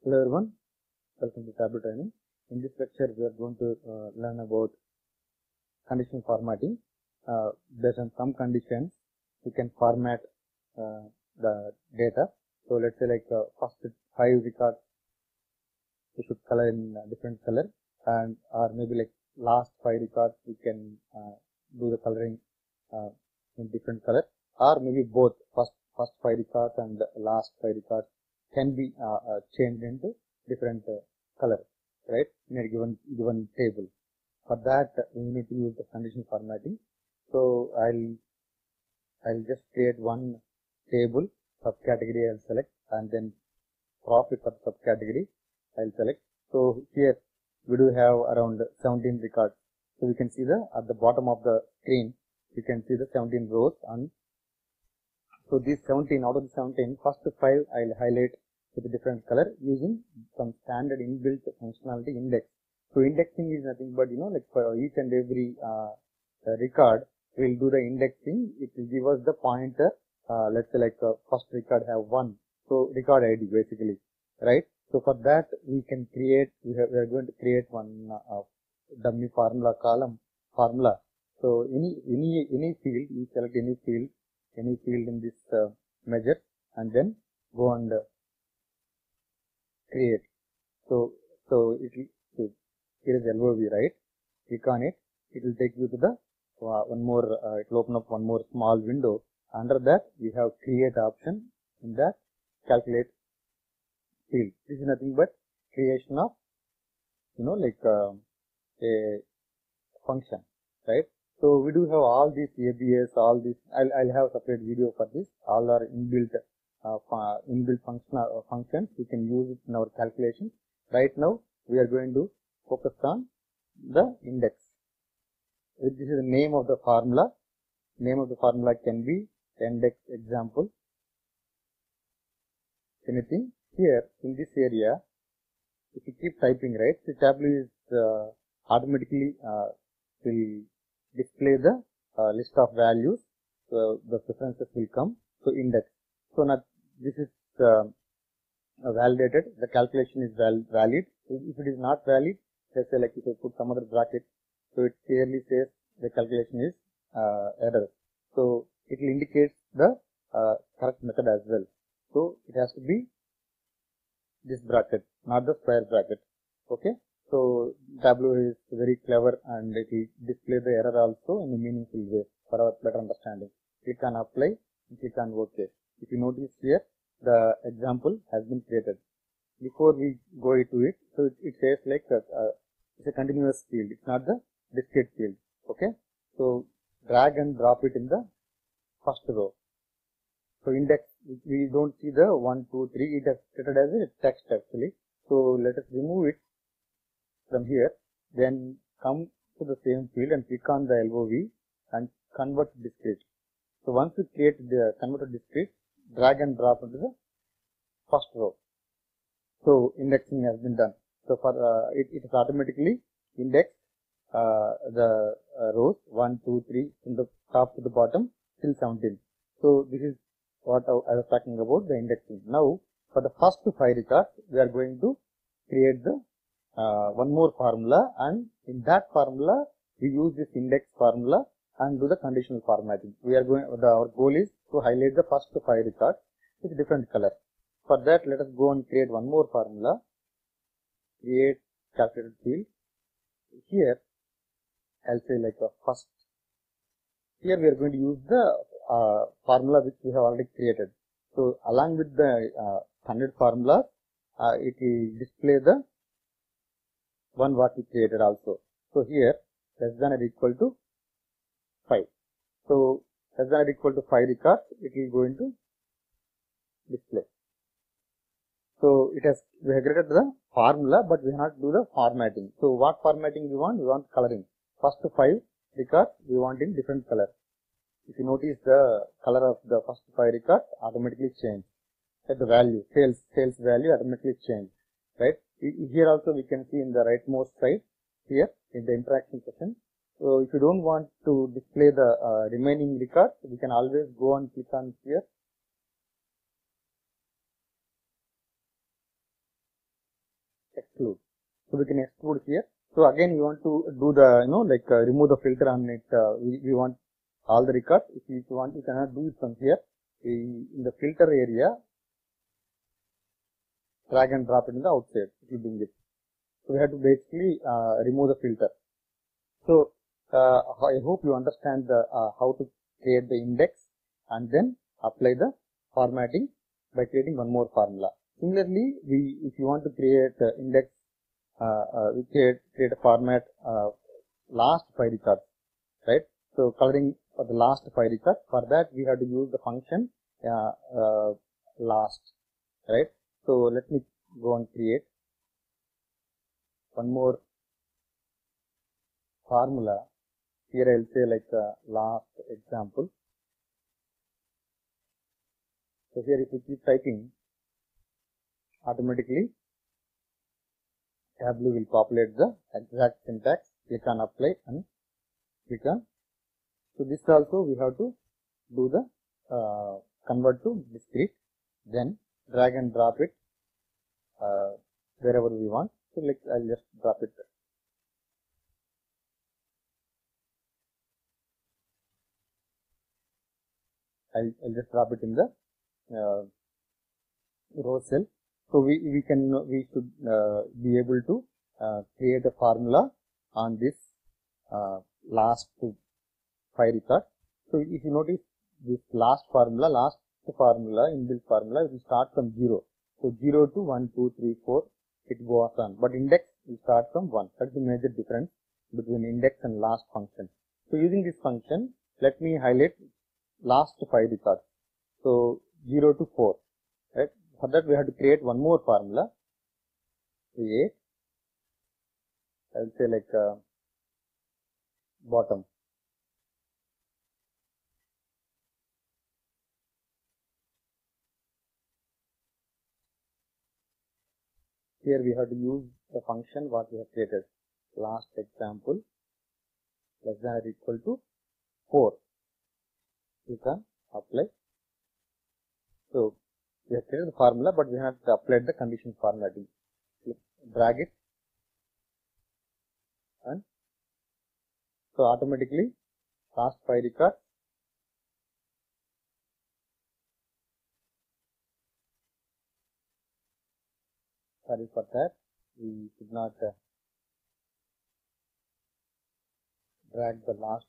Hello everyone, welcome to Tableu training. In this lecture, we are going to learn about conditional formatting. Based on some conditions, we can format the data. So let's say like first 5 records, we should color in different color, and or maybe like last 5 records, we can do the coloring in different color, or maybe both first 5 records and last 5 records can be changed into different color, right, in a given table. For that, we need to use the conditional formatting. So I'll just create one table, subcategory I'll select, and then profit of subcategory I'll select. So here we do have around 17 records. So we can see at the bottom of the screen, you can see the 17 rows, and so these 17, out of the 17, first 5 I'll highlight with a different color using some standard inbuilt functionality index. So indexing is nothing but, like for each and every record, we'll do the indexing. It will give us the pointer. Let's say like first record have 1. So record ID basically, right? So for that we can create, we are going to create one dummy formula column formula. So any field, you select any field in this measure, and then go and create. So it will, here is LOV, right? Click on it. It will take you to the one more. It will open up one more small window. Under that, we have create option. In that, calculate field. This is nothing but creation of, like a function, right? So we do have all these ABS, all these. I'll have a separate video for this. All are inbuilt functions. We can use it in our calculation. Right now, we are going to focus on the index. This is the name of the formula. Name of the formula can be index example. Anything here in this area, if you keep typing, right, the Tableu is automatically will display the list of values. So the preferences will come. So index. So now this is validated. The calculation is valid. If it is not valid, let's say like if I put some other bracket, so it clearly says the calculation is error. So it will indicate the correct method as well. So it has to be this bracket, not the square bracket. Okay. So Tableu is very clever, and it will display the error also in a meaningful way for our better understanding. Click on apply and click on OK. If you notice here, the example has been created. Before we go into it, so it says like it's a continuous field. It's not the discrete field. Okay. So drag and drop it in the first row. So index, we don't see the 1, 2, 3. It is treated as a text actually. So let us remove it from here. Then come to the same field and click on the LOV and convert to discrete. So once we create the convert to discrete, drag and drop into the first row. So indexing has been done. So for it is automatically indexed the rows 1, 2, 3 from the top to the bottom till 17. So this is what I was talking about, the indexing. Now for the first 5 records, we are going to create the one more formula, and in that formula we use this index formula and do the conditional formatting. We are going. Our goal is to highlight the first 5 records with different color. For that, let us go and create one more formula. Create calculated field. Here, I'll say like a first. Here we are going to use the formula which we have already created. So along with the standard formula, it will display the one what we created also. So here, less than or equal to 5. So less than or equal to 5 records, it will go into display. So it has, we have created the formula, but we have not do the formatting. So what formatting we want? We want coloring. First 5 records we want in different color. If you notice, the color of the first 5 records automatically change. At the value, sales value automatically change, right? Here also we can see in the rightmost side here in the interaction section. So if you don't want to display the remaining records, we can always go and click on here exclude. So we can exclude here. So again, we want to do the, remove the filter on it. We want all the records. If you want, you cannot do it from here. In the filter area, drag and drop it in the outside. It will bring it. So we have to basically remove the filter. So I hope you understand how to create the index and then apply the formatting by creating one more formula. Similarly, if you want to create index, we create a format last 5 records, right? So coloring for the last 5 records. For that, we have to use the function last, right? So let me go and create one more formula. Here I will say like last example. So here if you keep typing, automatically Tableu will populate the exact syntax. Click on apply and click on. So this also we have to do the convert to discrete, then drag and drop it wherever we want. So like I'll just drop it. I'll just drop it in the row cell. So we should be able to create a formula on this last 5 records. So if you notice this last formula, inbuilt formula, it will start from 0. So 0 to 1, 2, 3, 4, it goes on. But index will start from 1. That's the major difference between index and last function. So using this function, let me highlight last 5 records. So 0 to 4, right? For that we have to create one more formula. Create, I will say like bottom. Here we have to use the function what we have created. Last example less than or equal to 4. You can apply. So we have created the formula, but we have to apply the condition formatting. Drag it, and so automatically last 5 records sorry for that, we should not drag the last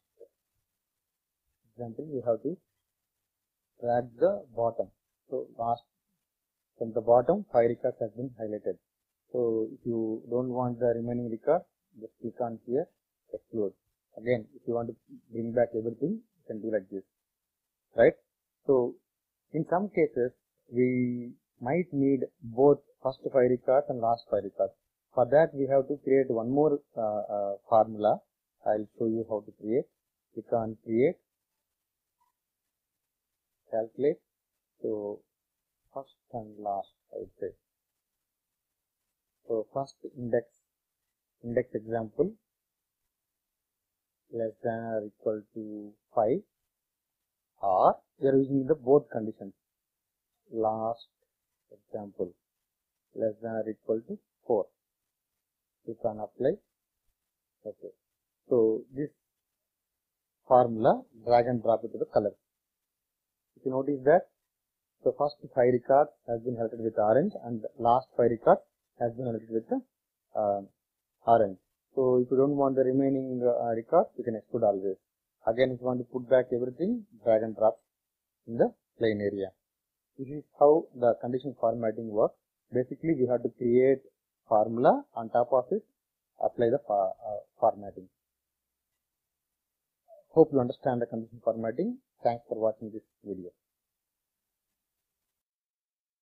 example. We have to drag the bottom. So last from the bottom 5 records has been highlighted. So if you don't want the remaining record, just click on here, exclude. Again, if you want to bring back everything, you can do like this, right? So in some cases we might need both first 5 records and last 5 records. For that we have to create one more formula. I'll show you how to create. Click on create, calculate. So first and last, I would say. So first index example less than or equal to 5, or we are using the both conditions. Last example less than or equal to 4. Click on apply. Okay. So this formula, drag and drop it to the color. If you notice that the first 5 records has been highlighted with orange and the last 5 records has been highlighted with orange. So if you don't want the remaining records, you can exclude always. Again, if you want to put back everything, drag and drop in the plain area. This is how the condition formatting works. Basically, we have to create formula, on top of it apply the formatting. Hope you understand the condition formatting. Thanks for watching this video.